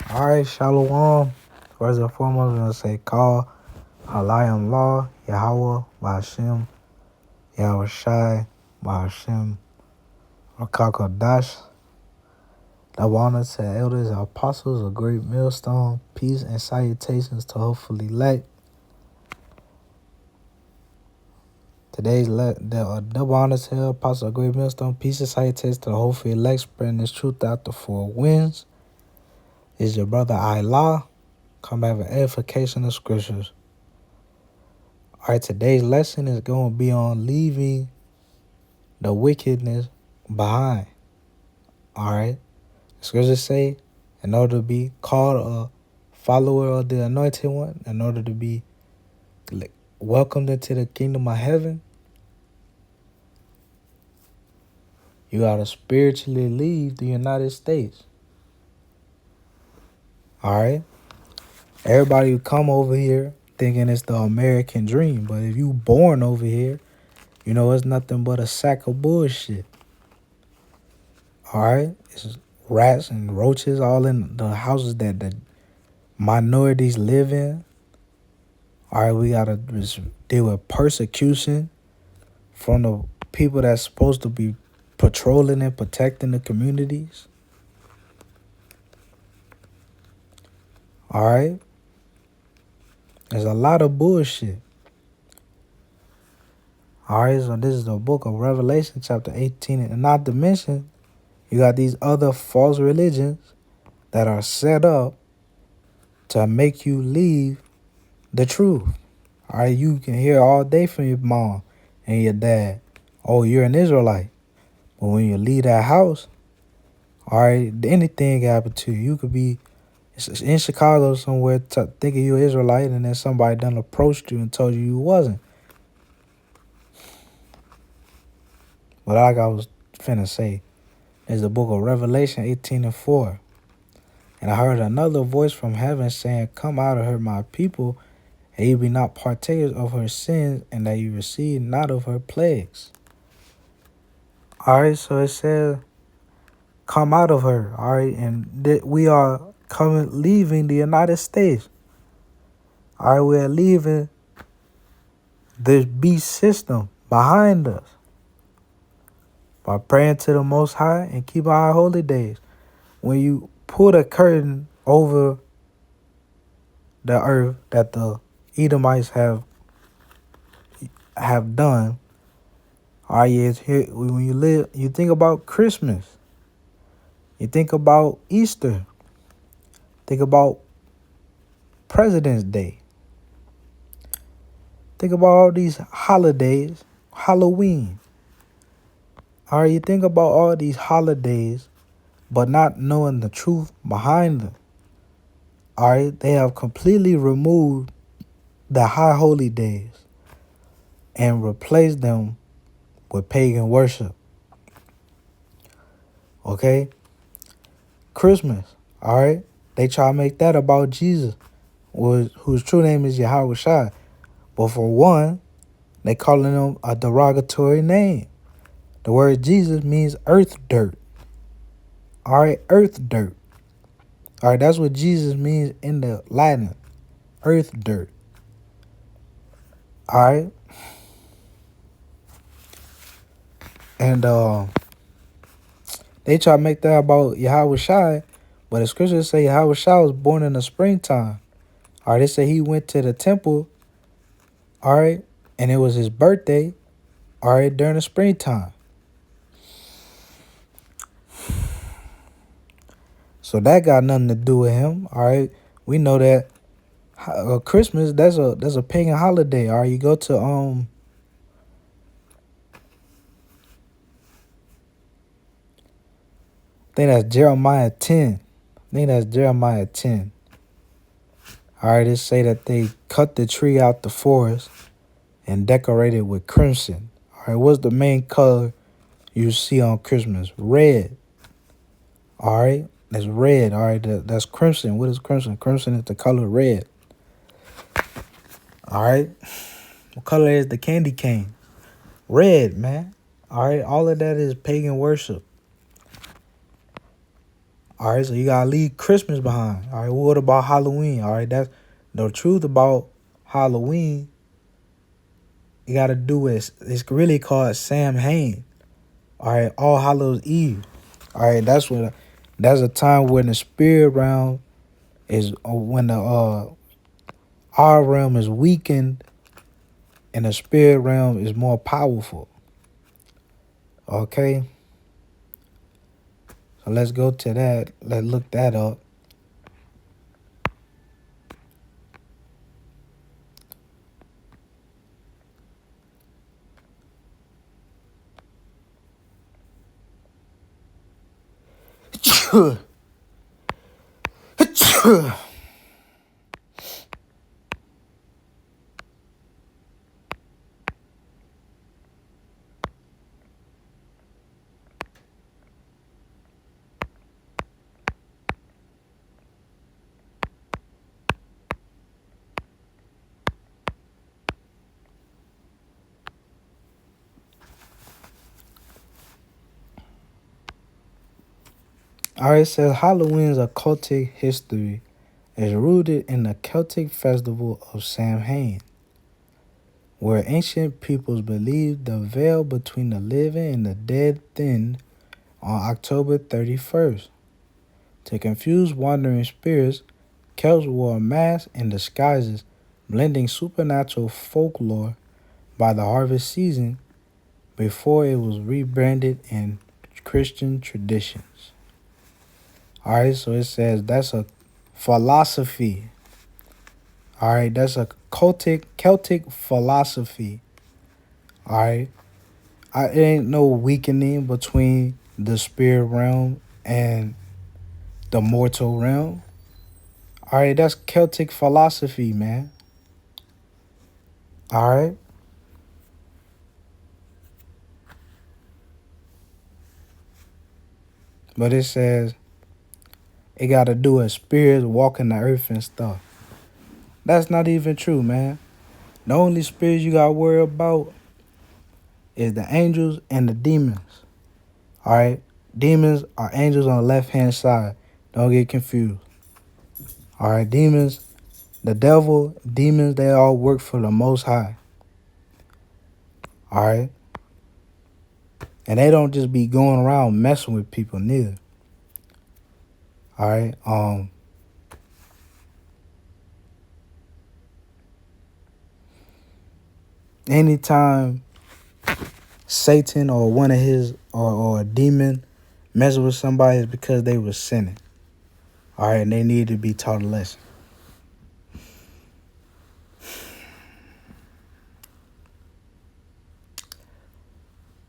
All right, Shalom. First and foremost, I'm going to say call Halayim Law, Yahweh, Ba'ashem, Yahweh Shai, Ba'ashem, Rakakadash. Double honor to elders and apostles, a great millstone, peace and salutations to hopefully elect. Double honor to the apostles, a great millstone, peace and salutations to the hopefully elect, spreading this truth out the four winds. Is your brother Allah, come back with edification of scriptures. All right, today's lesson is going to be on leaving the wickedness behind. All right. The scriptures say, in order to be called a follower of the anointed one, in order to be welcomed into the kingdom of heaven, you got to spiritually leave the United States. All right. Everybody who come over here thinking it's the American dream, but if you born over here, you know it's nothing but a sack of bullshit. All right. It's rats and roaches all in the houses that the minorities live in. All right, we got to deal with persecution from the people that's supposed to be patrolling and protecting the communities. All right. There's a lot of bullshit. All right, so this is the book of Revelation, chapter 18. And not to mention, you got these other false religions that are set up to make you leave the truth. All right, you can hear all day from your mom and your dad, oh, you're an Israelite. But when you leave that house, all right, anything can happen to you. You could be in Chicago somewhere thinking you're Israelite, and then somebody done approached you and told you wasn't. But like I was finna say, is the book of Revelation 18:4. And I heard another voice from heaven saying, come out of her, my people, and ye be not partakers of her sins, and that you receive not of her plagues. All right, so it says, come out of her, all right, and that we are leaving the United States. All right, we're leaving this beast system behind us by praying to the Most High and keep our holy days. When you put a curtain over the earth that the Edomites have done, all right, it's here. When you think about Christmas, you think about Easter, think about President's Day, think about all these holidays, Halloween. All right, you think about all these holidays, but not knowing the truth behind them. All right, they have completely removed the high holy days and replaced them with pagan worship. Okay? Christmas, all right? They try to make that about Jesus, whose true name is Yahweh Shai. But for one, they calling him a derogatory name. The word Jesus means earth dirt. All right, earth dirt. All right, that's what Jesus means in the Latin, earth dirt. All right? And they try to make that about Yahweh Shai, but the scriptures say Yahweh Shai was born in the springtime. All right, they say he went to the temple, all right, and it was his birthday, all right, during the springtime. So that got nothing to do with him, all right. We know that Christmas, that's a pagan holiday, all right. You go to I think that's Jeremiah 10. All right, it say that they cut the tree out the forest and decorate it with crimson. All right, what's the main color you see on Christmas? Red. All right, that's red. All right, that's crimson. What is crimson? Crimson is the color red. All right, what color is the candy cane? Red, man. All right, all of that is pagan worship. All right, so you gotta leave Christmas behind. All right, what about Halloween? All right, that's the truth about Halloween. You gotta do it. It's really called Samhain. All right, All Hallows Eve. All right, that's a time when the spirit realm is when the our realm is weakened and the spirit realm is more powerful. Okay, so let's go to that. Let's look that up. All right, it says Halloween's occultic history is rooted in the Celtic festival of Samhain, where ancient peoples believed the veil between the living and the dead thinned on October 31st. To confuse wandering spirits, Celts wore masks and disguises, blending supernatural folklore by the harvest season before it was rebranded in Christian traditions. All right, so it says that's a philosophy. All right, that's a Celtic philosophy. All right, it ain't no weakening between the spirit realm and the mortal realm. All right, that's Celtic philosophy, man. All right, but it says it got to do with spirits walking the earth and stuff. That's not even true, man. The only spirits you got to worry about is the angels and the demons. All right, demons are angels on the left hand side. Don't get confused. All right, demons, the devil, demons, they all work for the Most High. All right, and they don't just be going around messing with people neither. All right, anytime Satan or one of his or a demon messes with somebody is because they were sinning. All right, and they need to be taught a lesson.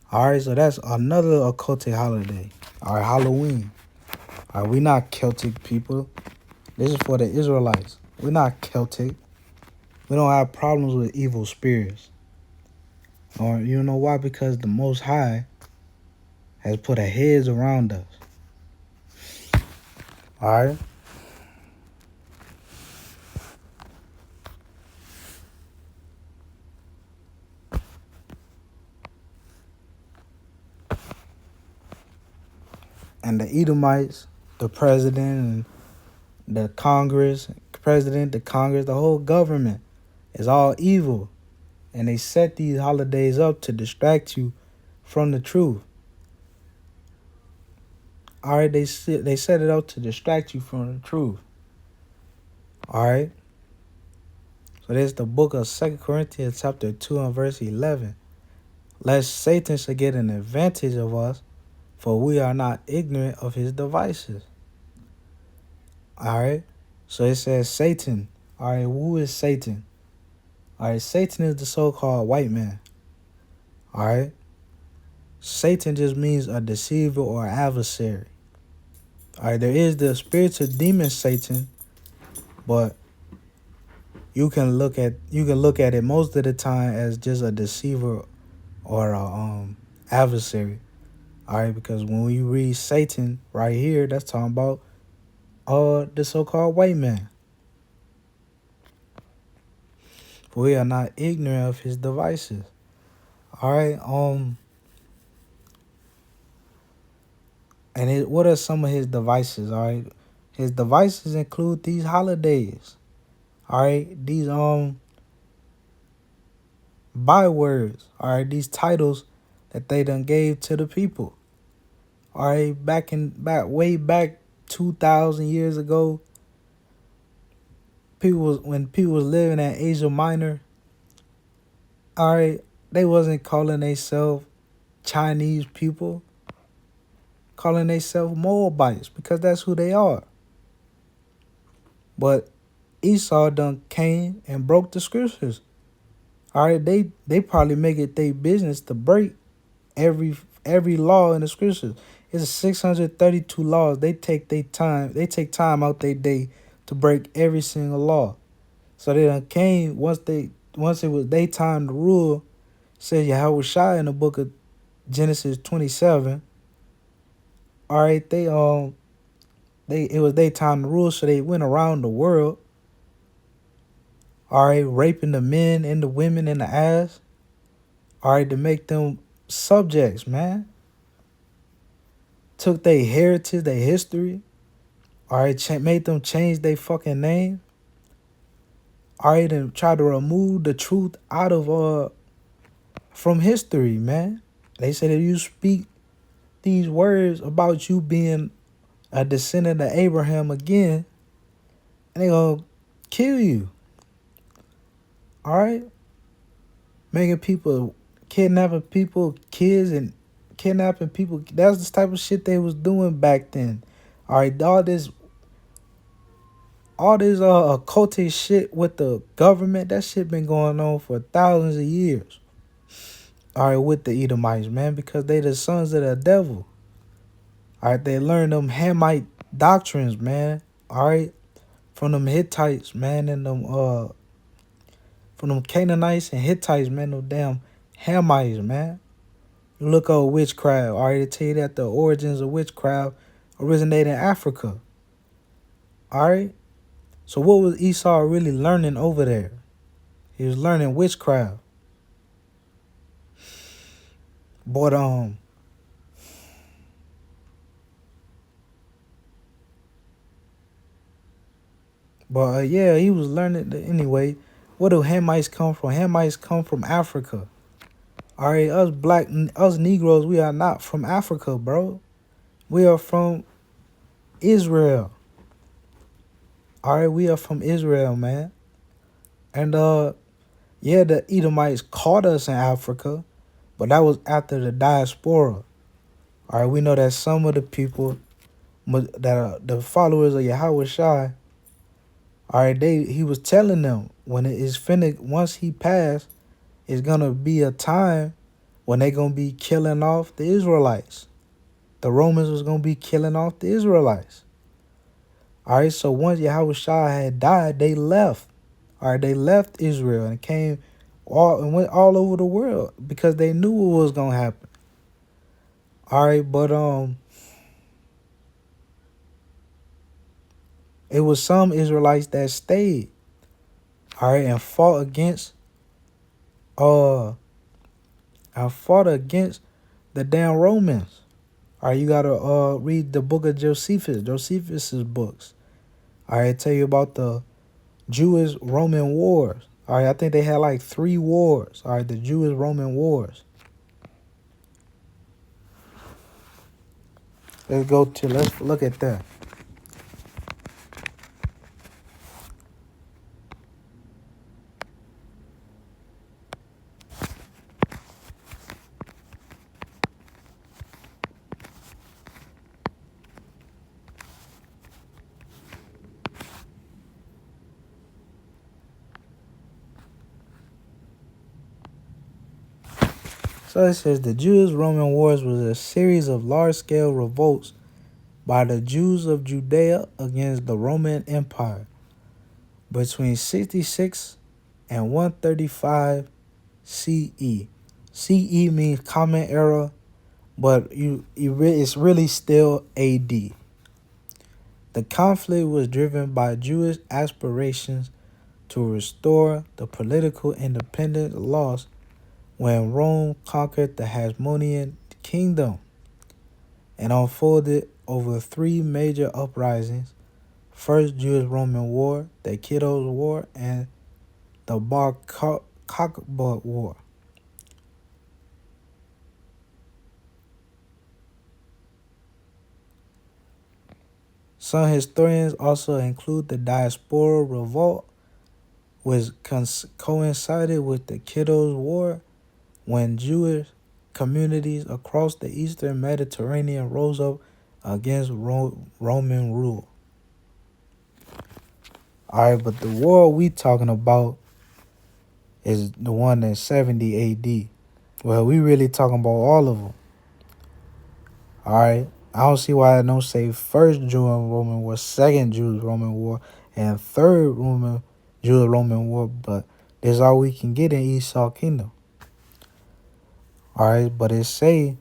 All right, so that's another occultic holiday. All right, Halloween. All right, we not Celtic people. This is for the Israelites. We're not Celtic. We don't have problems with evil spirits. Or you know why? Because the Most High has put a hedge around us. All right. And the Edomites, the president, and the Congress, the whole government is all evil. And they set these holidays up to distract you from the truth. All right, they set it up to distract you from the truth. All right. So there's the book of 2 Corinthians chapter 2 and verse 11. Lest Satan should get an advantage of us, for we are not ignorant of his devices. All right. So it says Satan. All right. Who is Satan? All right. Satan is the so-called white man. All right. Satan just means a deceiver or adversary. All right. There is the spiritual demon Satan, but you can look at it most of the time as just a deceiver or a adversary. All right, because when we read Satan right here, that's talking about the so-called white man. For we are not ignorant of his devices. All right, And what are some of his devices? All right, his devices include these holidays. All right, these bywords. All right, these titles that they done gave to the people. All right, way back 2,000 years ago, when people was living in Asia Minor. All right, they wasn't calling themselves Chinese people, calling themselves Moabites because that's who they are. But Esau done came and broke the scriptures. All right, they probably make it their business to break every law in the scriptures. It's 632 laws. They take time out their day to break every single law. So they done came once it was their time to rule. Says Yahweh Shai in the book of Genesis 27. All right, it was their time to rule, so they went around the world. All right, raping the men and the women in the ass. All right, to make them subjects, man. Took their heritage, their history. All right, made them change their fucking name. All right, and tried to remove the truth out of from history, man. They said if you speak these words about you being a descendant of Abraham again, and they gonna kill you. All right, making people, kidnapping people, kids, and kidnapping people. That's the type of shit they was doing back then. All right, all this occultic shit with the government, that shit been going on for thousands of years. All right, with the Edomites, man, because they the sons of the devil. All right, they learned them Hamite doctrines, man. All right, from them Hittites, man, and them from them Canaanites and Hittites, man, them damn Hamites, man. You look up witchcraft. All right, they tell you that the origins of witchcraft originated in Africa. All right, so what was Esau really learning over there? He was learning witchcraft. But yeah, he was learning anyway. Where do Hamites come from? Hamites come from Africa. All right, us Negroes, we are not from Africa, bro. We are from Israel. All right, we are from Israel, man. And yeah, the Edomites caught us in Africa, but that was after the diaspora. All right, we know that some of the people that are the followers of Yahweh Shai, all right, he was telling them when it is finished, once he passed, it's gonna be a time when they gonna be killing off the Israelites. The Romans was gonna be killing off the Israelites. All right, so once Yahweh Shai had died, they left. All right, they left Israel and went all over the world because they knew what was gonna happen. All right, but it was some Israelites that stayed. All right, and fought against the damn Romans. All right, you gotta read the book of Josephus's books. All right, tell you about the Jewish-Roman wars. All right, I think they had like 3 wars. All right, the Jewish-Roman wars. Let's look at that. So it says the Jewish-Roman wars was a series of large-scale revolts by the Jews of Judea against the Roman Empire between 66 and 135 CE. CE means Common Era, but it's really still AD. The conflict was driven by Jewish aspirations to restore the political independence lost when Rome conquered the Hasmonean kingdom. and unfolded over three major uprisings: First Jewish-Roman War, the Kiddos War, and the Bar Kokhba War. Some historians also include the Diaspora Revolt, which coincided with the Kiddos War, when Jewish communities across the eastern Mediterranean rose up against Roman rule. Alright, but the war we talking about is the one that's 70 AD. Well, we really talking about all of them. Alright, I don't see why I don't say first Jewish-Roman War, second Jewish-Roman War, and third Jewish-Roman War, but this is all we can get in Esau Kingdom. Alright, but it say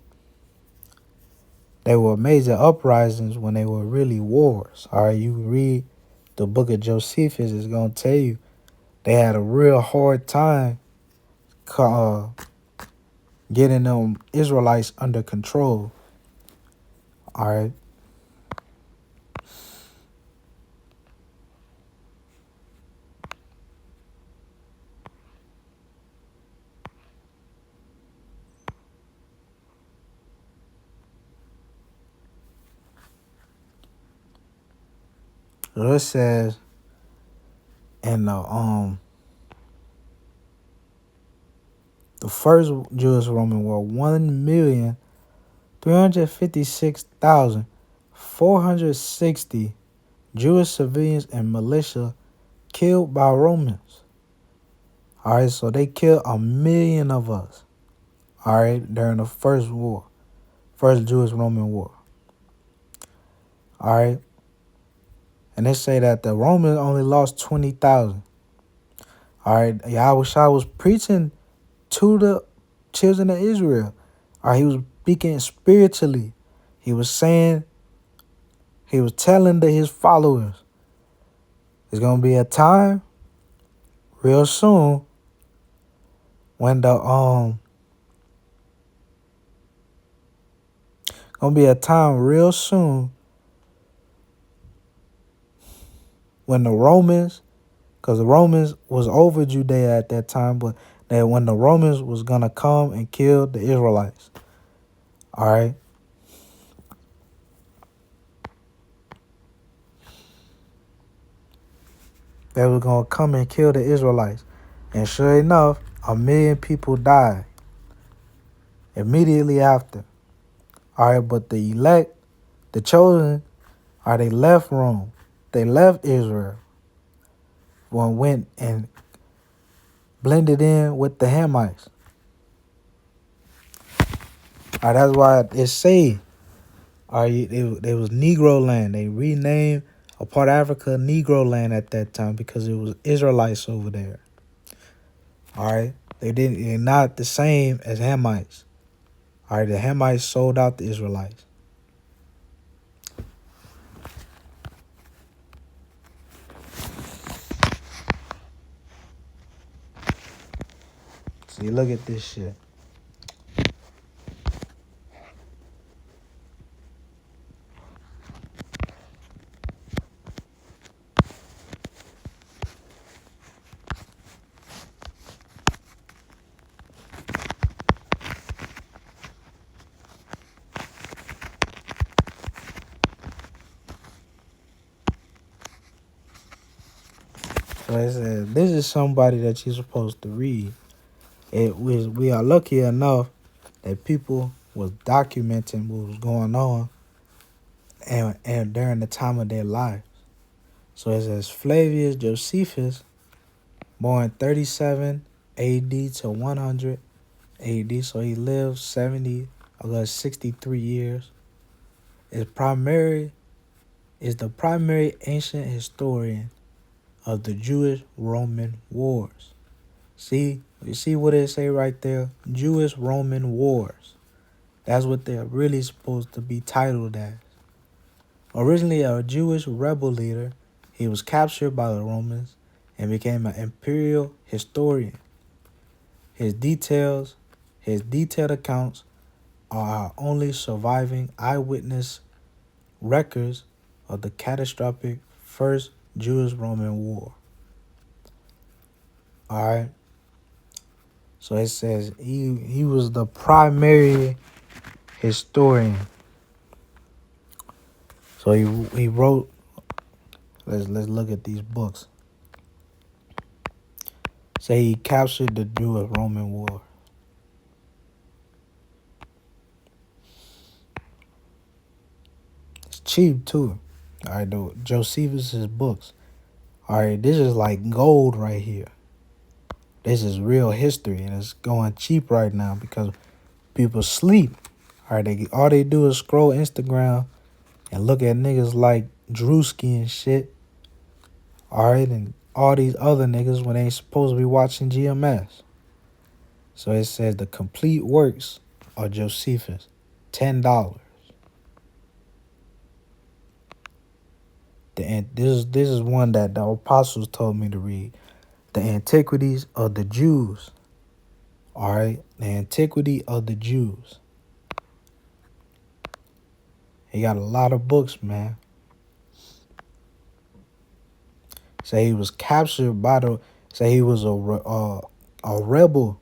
there were major uprisings when they were really wars. Alright, you read the book of Josephus, it's going to tell you they had a real hard time getting them Israelites under control. Alright. So it says in the first Jewish-Roman War, 1,356,460 Jewish civilians and militia killed by Romans. Alright, so they killed 1 million of us. Alright, during the first Jewish-Roman War. Alright. And they say that the Romans only lost 20,000. Alright, Yahushua was preaching to the children of Israel. Alright, he was speaking spiritually. He was telling his followers, there's going to be a time real soon when the when the Romans, because the Romans was over Judea at that time, but that when the Romans was going to come and kill the Israelites. All right. They were going to come and kill the Israelites. And sure enough, 1 million people died immediately after. All right, but the elect, the chosen, they left Rome. They left Israel. One went and blended in with the Hamites. All right, that's why it say, it was Negro land. They renamed a part of Africa Negro land at that time because it was Israelites over there. All right, they're not the same as Hamites. All right, the Hamites sold out the Israelites. See, look at this shit. So it says, this is somebody that you're supposed to read. We are lucky enough that people was documenting what was going on and during the time of their lives. So it says Flavius Josephus, born 37 AD to 100 AD, so he lived 63 years, is the primary ancient historian of the Jewish-Roman Wars. See, you see what it say right there? Jewish-Roman Wars. That's what they're really supposed to be titled as. Originally a Jewish rebel leader, he was captured by the Romans and became an imperial historian. His detailed accounts are our only surviving eyewitness records of the catastrophic First Jewish-Roman War. All right. So it says he was the primary historian. So he wrote. Let's look at these books. Say he captured the Jewish-Roman War. It's cheap too. All right, though. Josephus's books. All right, this is like gold right here. This is real history, and it's going cheap right now because people sleep. All right, all they do is scroll Instagram and look at niggas like Drewski and shit. All right, and all these other niggas when they supposed to be watching GMS. So it says the complete works of Josephus, $10. This is one that the apostles told me to read. The Antiquities of the Jews. All right, the Antiquity of the Jews. He got a lot of books, man. Say he was captured by the. Say he was a rebel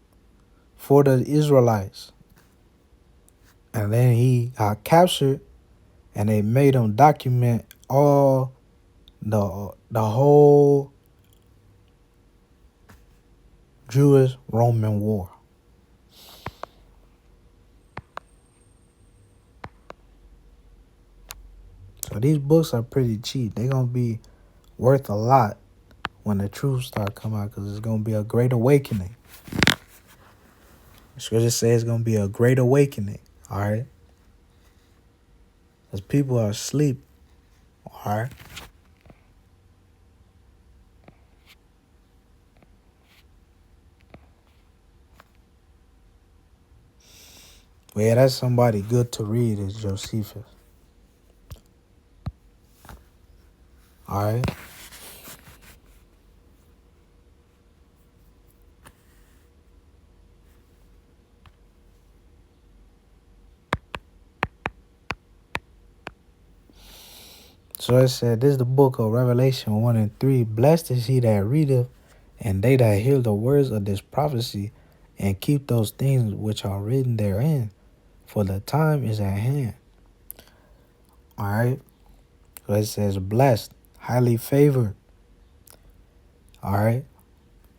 for the Israelites, and then he got captured, and they made him document all the whole Jewish-Roman War. So these books are pretty cheap. They're gonna be worth a lot when the truth start coming out, because it's gonna be a great awakening. The scripture says it's gonna be a great awakening. All right, because people are asleep. All right. Well, yeah, that's somebody good to read is Josephus. All right. So it said, this is the book of Revelation 1 and 3. Blessed is he that readeth, and they that hear the words of this prophecy, and keep those things which are written therein, for the time is at hand. All right. So it says, blessed, highly favored. All right.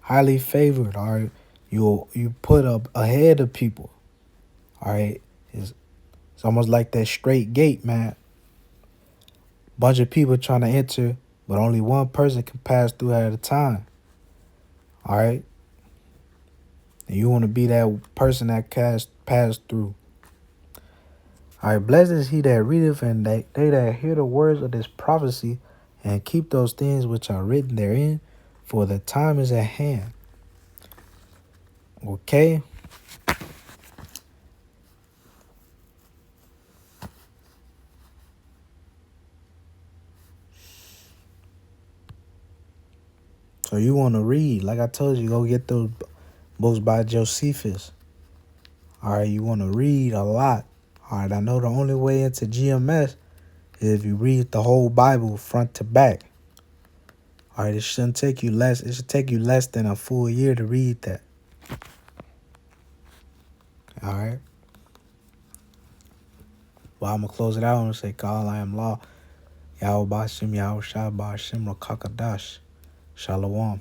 Highly favored. All right. You put up ahead of people. All right. It's almost like that straight gate, man. Bunch of people trying to enter, but only one person can pass through at a time. All right? And you want to be that person that pass through. All right, blessed is he that readeth, and they that hear the words of this prophecy, and keep those things which are written therein, for the time is at hand. Okay? So you want to read. Like I told you, go get those books by Josephus. All right, you want to read a lot. All right, I know the only way into GMS is if you read the whole Bible front to back. All right, it should take you less than a full year to read that. All right. Well, I'm going to close it out and say, God, I am law. Yahweh Bashim, Yahweh Shah Bashim, Rakakadash. Shalom.